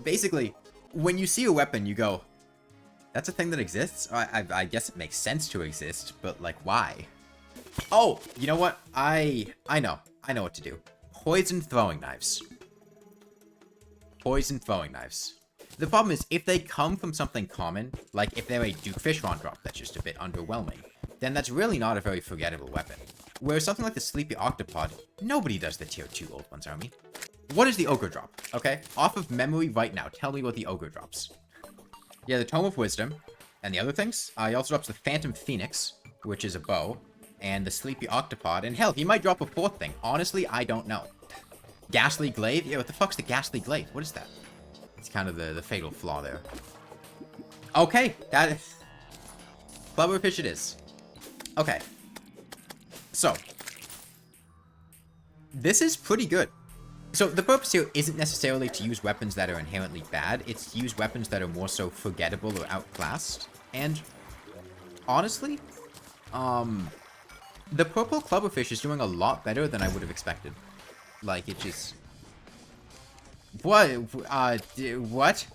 basically, when you see a weapon, you go, that's a thing that exists? I guess it makes sense to exist, but, like, why? Oh, you know what? I know. I know what to do. Poison throwing knives. Poison throwing knives. The problem is, if they come from something common, like if they're a Dukefish on drop that's just a bit underwhelming, then that's really not a very forgettable weapon. Whereas something like the Sleepy Octopod, nobody does the tier 2 old ones, army. What is the Ogre drop? Okay, off of memory right now, tell me what the Ogre drops. Yeah, the Tome of Wisdom, and the other things. He also drops the Phantom Phoenix, which is a bow, and the Sleepy Octopod, and hell, he might drop a fourth thing. Honestly, I don't know. Ghastly glaive? Yeah, what the fuck's the Ghastly glaive? What is that? It's kind of the fatal flaw there. Okay, that is... Cleverfish it is. Okay. So. This is pretty good. So, the purpose here isn't necessarily to use weapons that are inherently bad. It's to use weapons that are more so forgettable or outclassed. And, honestly, the purple Cleverfish is doing a lot better than I would have expected. Like, it just... What? What?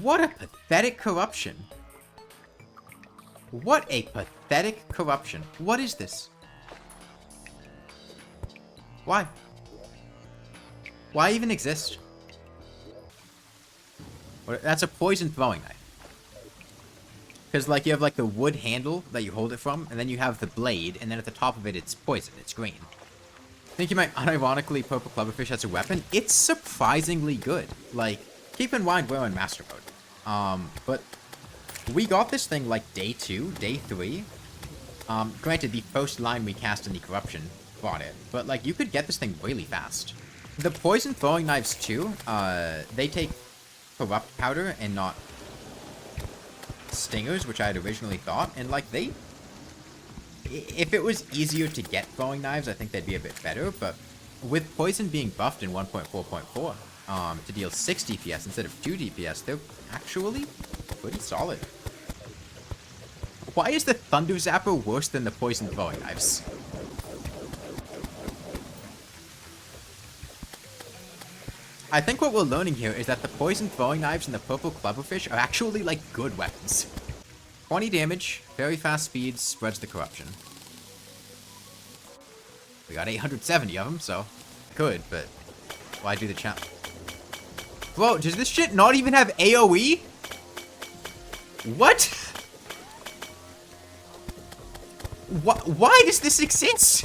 What a pathetic corruption. What a pathetic corruption. What is this? Why? Why even exist? That's a poison throwing knife. Because, like, you have, like, the wood handle that you hold it from, and then you have the blade, and then at the top of it, it's poison. It's green. I think you might unironically purple Cleverfish as a weapon. It's surprisingly good. Like, keep in mind we're in Master Mode. But we got this thing, like, day 2, day 3. Granted, the first line we cast in the corruption bought it. But, like, you could get this thing really fast. The poison throwing knives, too, they take corrupt powder and not stingers, which I had originally thought. And, like, they... If it was easier to get throwing knives, I think they'd be a bit better, but with poison being buffed in 1.4.4, to deal 6 DPS instead of 2 DPS, they're actually pretty solid. Why is the Thunder Zapper worse than the poison throwing knives? I think what we're learning here is that the poison throwing knives and the purple Cleverfish are actually, like, good weapons. 20 damage, very fast speed, spreads the corruption. We got 870 of them, so good, but why do the champ? Bro, does this shit not even have AoE? What? Why does this exist?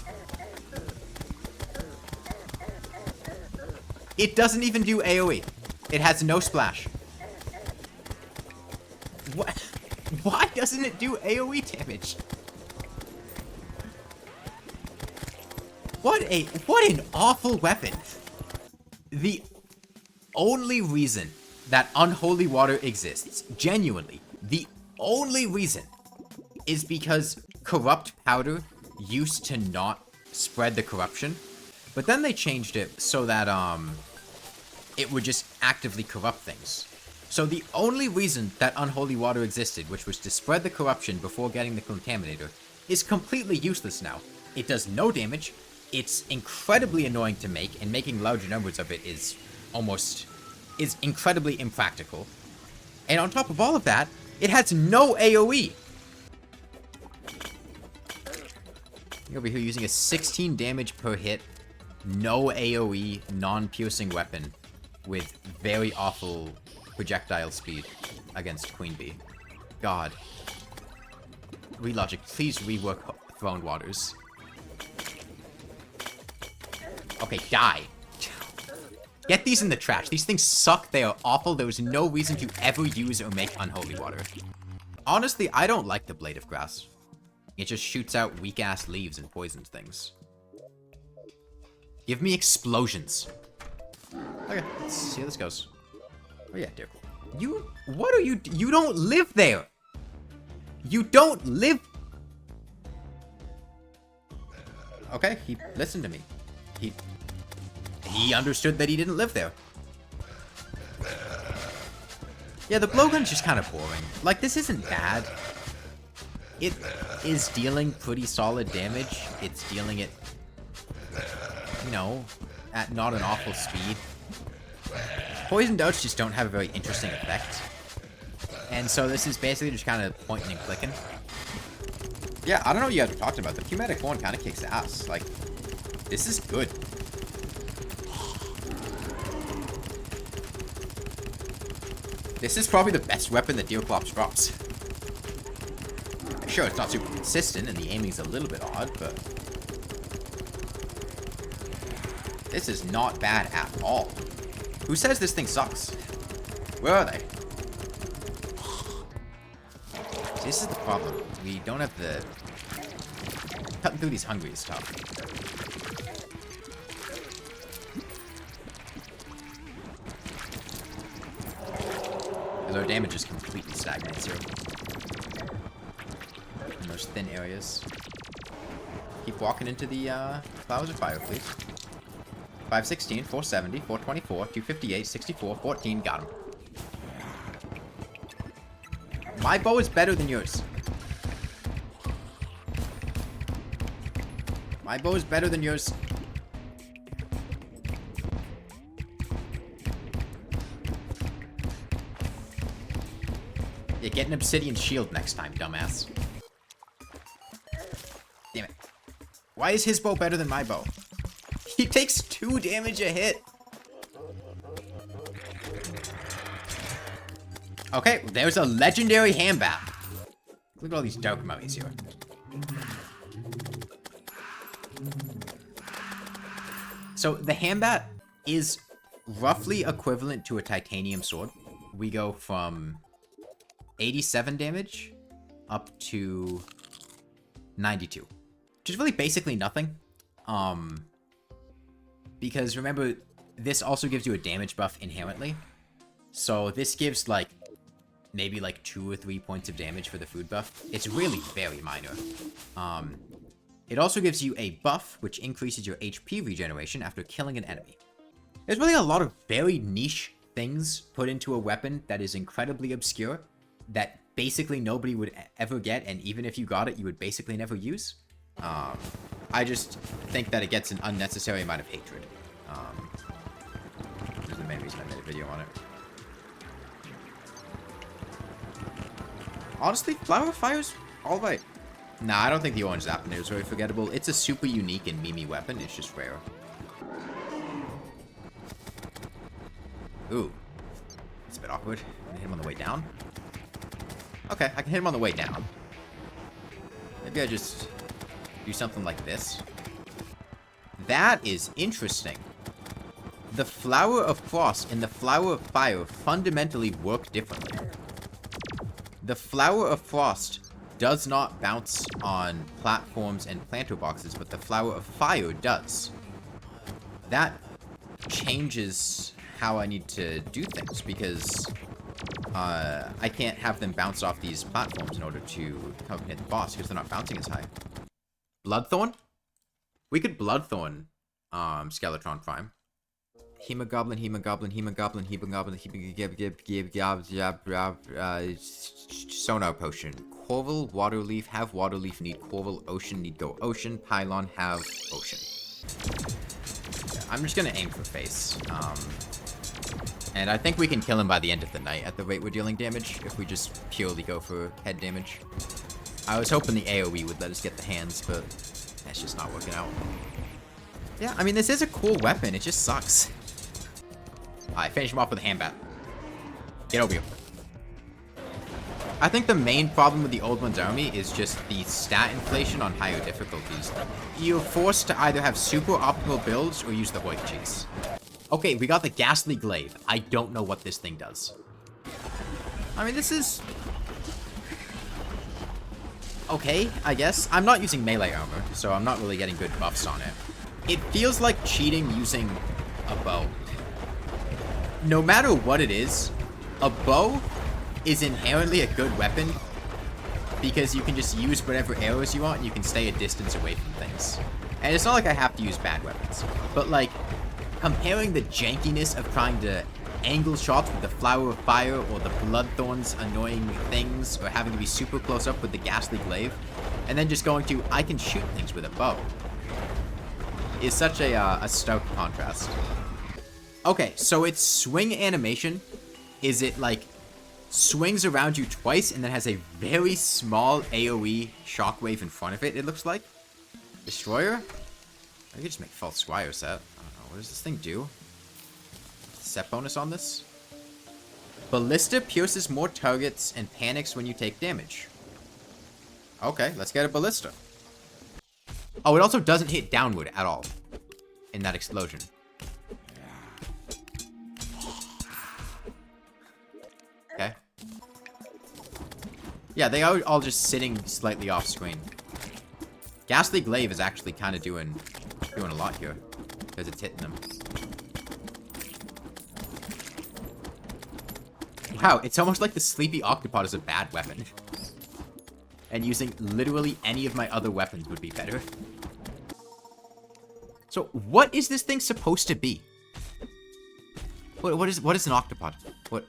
It doesn't even do AoE. It has no splash. What? Why doesn't it do AoE damage? What an awful weapon. The only reason that Unholy Water exists, genuinely, the only reason is because corrupt powder used to not spread the corruption, but then they changed it so that it would just actively corrupt things. So the only reason that Unholy Water existed, which was to spread the corruption before getting the Contaminator, is completely useless now. It does no damage, it's incredibly annoying to make, and making larger numbers of it is incredibly impractical. And on top of all of that, it has no AoE! You're over here using a 16 damage per hit, no AoE, non-piercing weapon, with very awful projectile speed against Queen Bee. God. Relogic, please rework Thrown Waters. Okay, die. Get these in the trash. These things suck. They are awful. There is no reason to ever use or make Unholy Water. Honestly, I don't like the Blade of Grass. It just shoots out weak-ass leaves and poisons things. Give me explosions. Okay, let's see how this goes. Oh yeah, Deerclops. What are you don't live there! You don't live... Okay, he listened to me. He understood that he didn't live there. Yeah, the blowgun's just kind of boring. Like, this isn't bad. It is dealing pretty solid damage. It's dealing it, you know, at not an awful speed. Poison darts just don't have a very interesting effect. And so this is basically just kind of pointing and clicking. Yeah, I don't know what you guys were talking about. The Fumatic Horn kind of kicks ass. Like, this is good. This is probably the best weapon that Deerclops drops. Sure, it's not super consistent, and the aiming's a little bit odd, but... this is not bad at all. Who says this thing sucks? Where are they? This is the problem. We don't have the... cutting through these hungry is tough. Because our damage is completely stagnant here. In those thin areas. Keep walking into the Flowers of Fire, please. 516, 470, 424, 258, 64, 14, got him. My bow is better than yours. My bow is better than yours. Yeah, get an obsidian shield next time, dumbass. Damn it. Why is his bow better than my bow? He takes 2 damage a hit. Okay, there's a legendary hambat. Look at all these dark mummies here. So the hambat is roughly equivalent to a titanium sword. We go from 87 damage up to 92, which is really basically nothing. Because remember, this also gives you a damage buff inherently. So this gives like maybe like 2 or 3 points of damage for the food buff. It's really very minor. It also gives you a buff which increases your HP regeneration after killing an enemy. There's really a lot of very niche things put into a weapon that is incredibly obscure that basically nobody would ever get, and even if you got it, you would basically never use. I just think that it gets an unnecessary amount of hatred. This is the main reason I made a video on it. Honestly, Flower of Fire's alright. Nah, I don't think the orange Zappaneer is very forgettable. It's a super unique and memey weapon. It's just rare. Ooh. It's a bit awkward. Can I hit him on the way down? Okay, I can hit him on the way down. Maybe I just do something like this. That is interesting. The Flower of Frost and the Flower of Fire fundamentally work differently. The Flower of Frost does not bounce on platforms and planter boxes, but the Flower of Fire does. That changes how I need to do things, because I can't have them bounce off these platforms in order to come and hit the boss, because they're not bouncing as high. Bloodthorn? We could Bloodthorn Skeletron Prime. Hemogoblin, Hemogoblin, Hemogoblin, Hemogoblin, Sonar Potion. Coral, Waterleaf, have Waterleaf, need Coral, Ocean, need go Ocean, Pylon, have Ocean. I'm just gonna aim for face. And I think we can kill him by the end of the night at the rate we're dealing damage, if we just purely go for head damage. I was hoping the AoE would let us get the hands, but that's just not working out. Yeah, I mean, this is a cool weapon, it just sucks. Alright, finish him off with a hambat. Get over here. I think the main problem with the Old One's army is just the stat inflation on higher difficulties. You're forced to either have super optimal builds or use the Hoik Cheese. Okay, we got the Ghastly glaive. I don't know what this thing does. I mean, this is... okay, I guess. I'm not using melee armor, so I'm not really getting good buffs on it. It feels like cheating using a bow. No matter what it is, a bow is inherently a good weapon because you can just use whatever arrows you want and you can stay a distance away from things. And it's not like I have to use bad weapons, but like comparing the jankiness of trying to angle shots with the Flower of Fire or the Bloodthorn's annoying things, or having to be super close up with the Ghastly glaive, and then just going to, I can shoot things with a bow, is such a stark contrast. Okay, so its swing animation is it, like, swings around you twice and then has a very small AoE shockwave in front of it, it looks like. Destroyer? I could just make false squire set. I don't know. What does this thing do? Set bonus on this? Ballista pierces more targets and panics when you take damage. Okay, let's get a ballista. Oh, it also doesn't hit downward at all in that explosion. Okay. Yeah, they are all just sitting slightly off screen. Ghastly glaive is actually kind of doing a lot here because it's hitting them. Wow, it's almost like the sleepy octopod is a bad weapon. And using literally any of my other weapons would be better. So, what is this thing supposed to be? What is an octopod?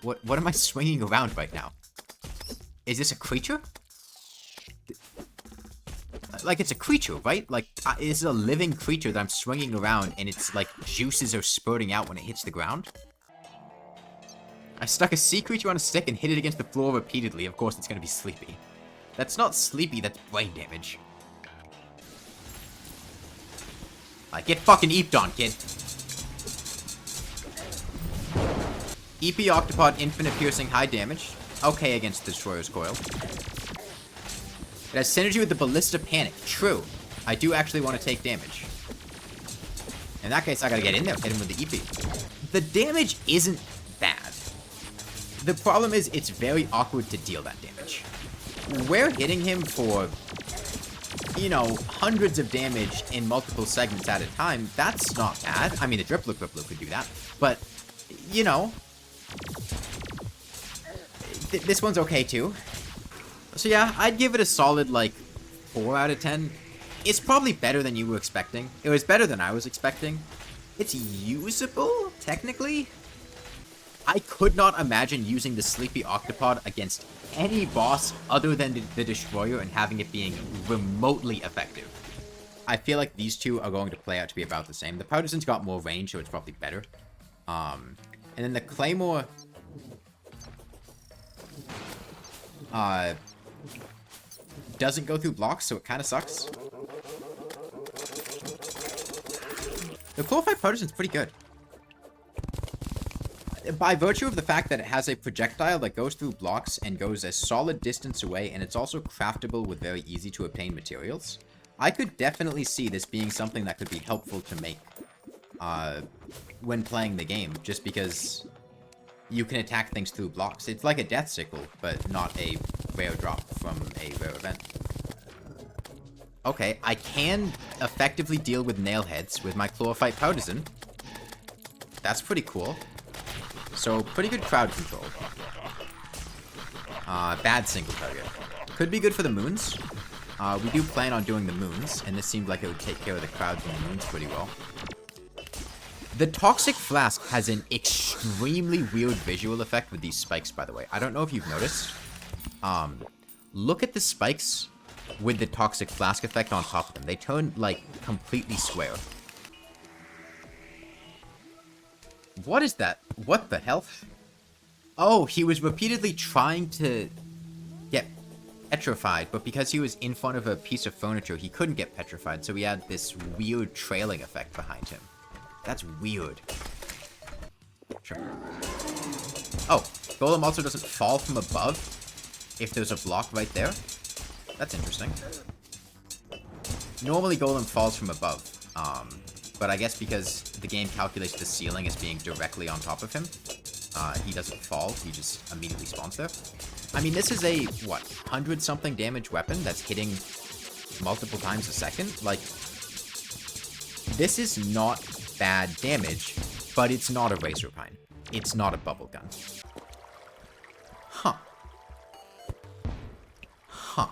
What am I swinging around right now? Is this a creature? Like, it's a creature, right? Like, it's a living creature that I'm swinging around, and it's like juices are spurting out when it hits the ground. I stuck a sea creature on a stick and hit it against the floor repeatedly. Of course, it's gonna be sleepy. That's not sleepy, that's brain damage. Like, get fucking eeped on, kid. EP Octopod, infinite piercing, high damage. Okay against Destroyer's Coil. It has synergy with the Ballista Panic. True. I do actually want to take damage. In that case, I gotta get in there, hit him with the EP. The damage isn't bad. The problem is, it's very awkward to deal that damage. We're hitting him for, you know, hundreds of damage in multiple segments at a time. That's not bad. I mean, the Driplo could do that. But, you know, this one's okay too. So yeah, I'd give it a solid, like, 4 out of 10. It's probably better than you were expecting. It was better than I was expecting. It's usable, technically. I could not imagine using the Sleepy Octopod against any boss other than the Destroyer and having it being remotely effective. I feel like these two are going to play out to be about the same. The Partisan's got more range, so it's probably better. And then the Claymore... doesn't go through blocks, so it kind of sucks. The Glorified Partisan's pretty good. By virtue of the fact that it has a projectile that goes through blocks and goes a solid distance away, and it's also craftable with very easy to obtain materials, I could definitely see this being something that could be helpful to make when playing the game, just because you can attack things through blocks. It's like a death sickle, but not a rare drop from a rare event. Okay, I can effectively deal with nailheads with my Chlorophyte Partisan. That's pretty cool. So, pretty good crowd control. Bad single target. Could be good for the moons. We do plan on doing the moons, and this seemed like it would take care of the crowds and the moons pretty well. The Toxic Flask has an extremely weird visual effect with these spikes, by the way. I don't know if you've noticed. Look at the spikes with the Toxic Flask effect on top of them. They turn, like, completely square. What is that? What the hell? Oh, he was repeatedly trying to get petrified, but because he was in front of a piece of furniture, he couldn't get petrified, so he had this weird trailing effect behind him. That's weird. Sure. Oh, Golem also doesn't fall from above if there's a block right there. That's interesting. Normally Golem falls from above, but I guess because the game calculates the ceiling as being directly on top of him, he doesn't fall, he just immediately spawns there. I mean, this is a, what, 100-something damage weapon that's hitting multiple times a second? Like, this is not bad damage, but it's not a Razor Pine. It's not a bubble gun. Huh. Huh.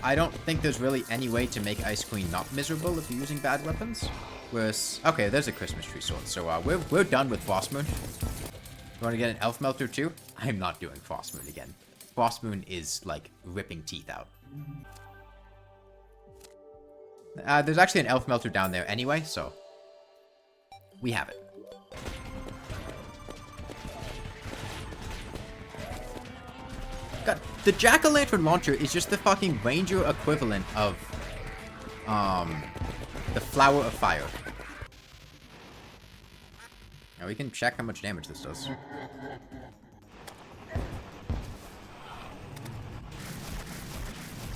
I don't think there's really any way to make Ice Queen not miserable if you're using bad weapons. Whereas, okay, there's a Christmas tree sword, so we're done with Frostmoon. You want to get an Elf Melter too? I'm not doing Frostmoon again. Frostmoon is like ripping teeth out. There's actually an Elf Melter down there anyway, so we have it. God, the jack-o'-lantern launcher is just the fucking ranger equivalent of, the flower of fire. Now we can check how much damage this does.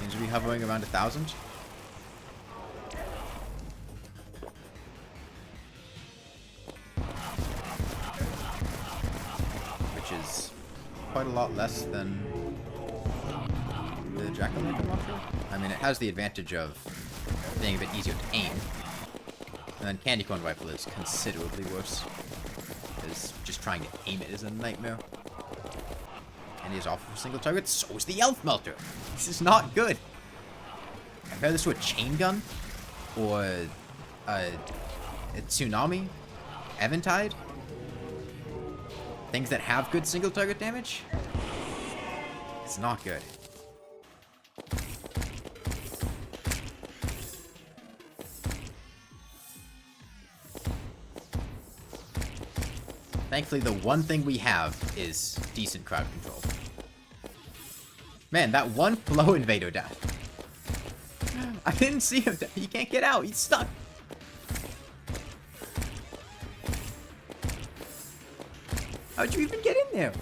Seems to be hovering around 1,000. Which is quite a lot less than the jack-o'-lantern launcher. I mean, it has the advantage of being a bit easier to aim. And then candy corn rifle is considerably worse. Because just trying to aim it is a nightmare. And he is awful for single targets, so is the elf melter. This is not good. Compare this to a chain gun, or a tsunami, eventide. Things that have good single target damage. It's not good. Thankfully, the one thing we have is decent crowd control. Man, that one flow invader died. I didn't see him. He can't get out. He's stuck. How'd you even get in there?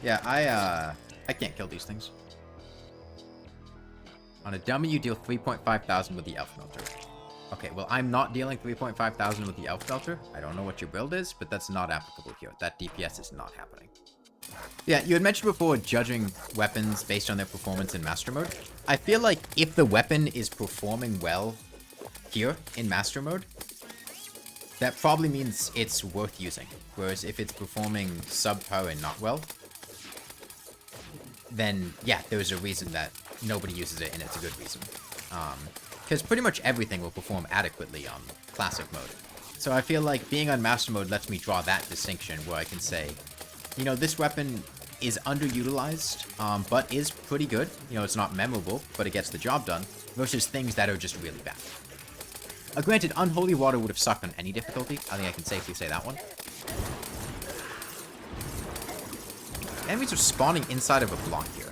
Yeah, I can't kill these things. On a dummy, you deal 3,500 with the elf melter. Okay, well, I'm not dealing 3,500 with the elf melter. I don't know what your build is, but that's not applicable here. That DPS is not happening. Yeah, you had mentioned before judging weapons based on their performance in Master Mode. I feel like if the weapon is performing well here in Master Mode, that probably means it's worth using. Whereas if it's performing subpar and not well, then yeah, there's a reason that nobody uses it, and it's a good reason. Because pretty much everything will perform adequately on Classic Mode. So I feel like being on Master Mode lets me draw that distinction where I can say, you know, this weapon is underutilized, but is pretty good. You know, it's not memorable, but it gets the job done, versus things that are just really bad. Granted, Unholy Water would have sucked on any difficulty. I think I can safely say that one. Enemies are spawning inside of a block here.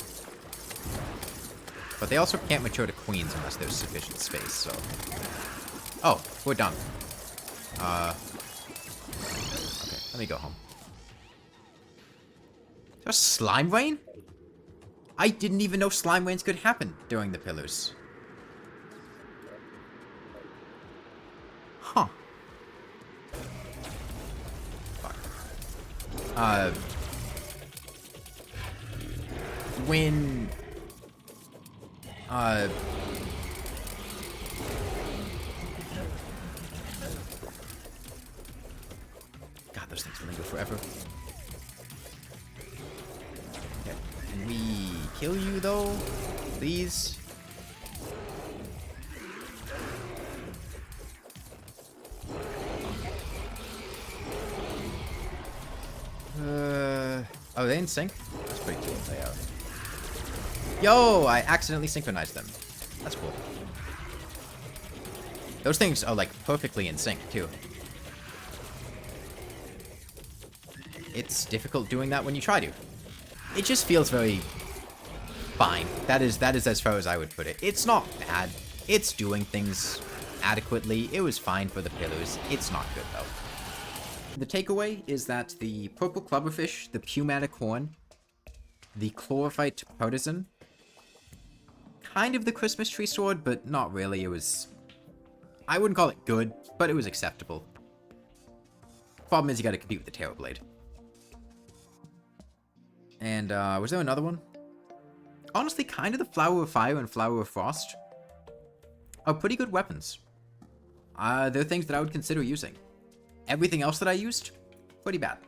But they also can't mature to queens unless there's sufficient space, so... Oh, we're done. Okay, let me go home. There's slime rain? I didn't even know slime rains could happen during the pillars. Huh. Fuck. When... God, those things linger forever. Okay. Can we kill you, though? Please? Oh, are they in sync? That's pretty cool if they are. Yo, I accidentally synchronized them. That's cool. Those things are, like, perfectly in sync, too. It's difficult doing that when you try to. It just feels very fine. That is as far as I would put it. It's not bad. It's doing things adequately. It was fine for the pillars. It's not good, though. The takeaway is that the purple clubberfish, the pumatic horn, the chlorophyte partisan, kind of the Christmas tree sword, but not really. It was... I wouldn't call it good, but it was acceptable. Problem is you gotta compete with the Terror Blade. And, was there another one? Honestly, kind of the Flower of Fire and Flower of Frost are pretty good weapons. They're things that I would consider using. Everything else that I used, pretty bad.